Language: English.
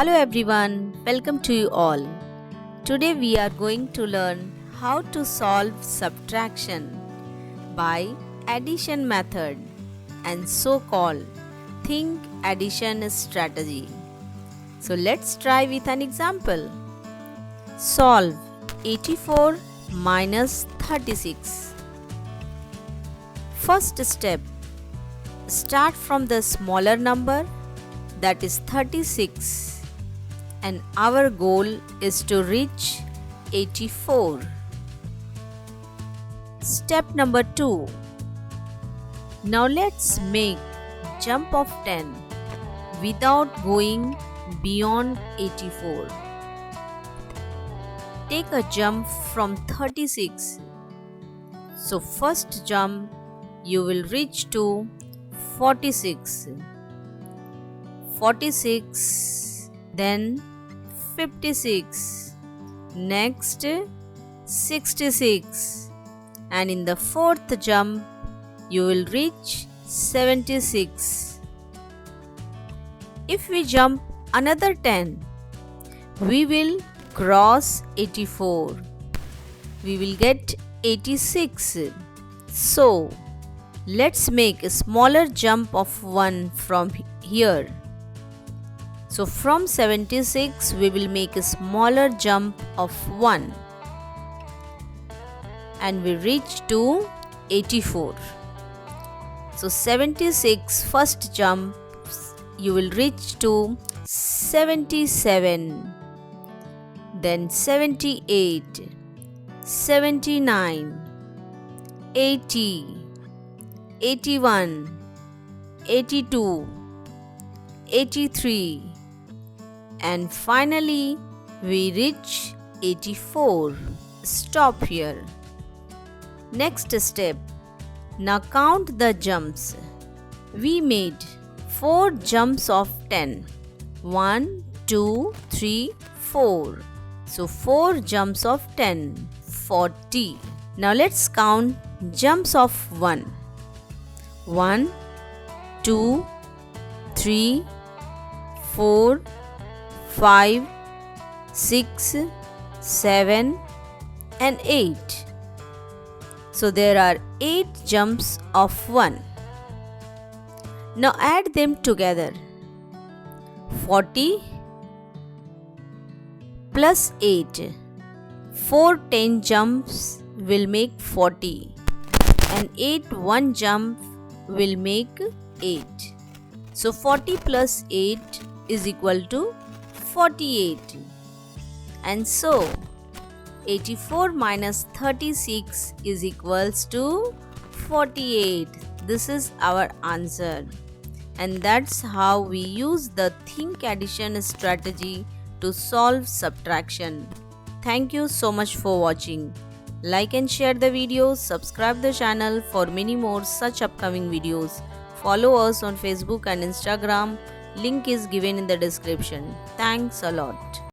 Hello everyone, welcome to you all. Today we are going to learn how to solve subtraction by addition method and so-called think addition strategy. So let's try with an example. Solve 84 minus 36. First step, start from the smaller number, that is 36, and our goal is to reach 84. Step number 2. Now let's make jump of 10 without going beyond 84. Take a jump from 36. So first jump you will reach to 46. 46, then 56, next 66, and in the fourth jump you will reach 76. If we jump another 10, we will cross 84. We will get 86. So let's make a smaller jump of 1 from here. So from 76 we will make a smaller jump of 1 and we reach to 84. So 76 first jump you will reach to 77, then 78, 79, 80, 81, 82, 83, and finally we reach 84. Stop here. Next step. Now count the jumps. We made 4 jumps of 10. 1, 2, 3, 4. So 4 jumps of 10. 40. Now let's count jumps of 1. 1, 2, 3, 4, 5, 6, 7, and 8. So there are 8 jumps of 1. Now add them together. 40 plus 8. 4 10 jumps will make 40, and 8 1 jump will make 8. So 40 plus 8 is equal to 48. And so 84 minus 36 is equals to 48. This is our answer. And that's how we use the think addition strategy to solve subtraction. Thank you so much for watching. Like and share the video, subscribe the channel for many more such upcoming videos. Follow us on Facebook and Instagram. Link is given in the description. Thanks a lot.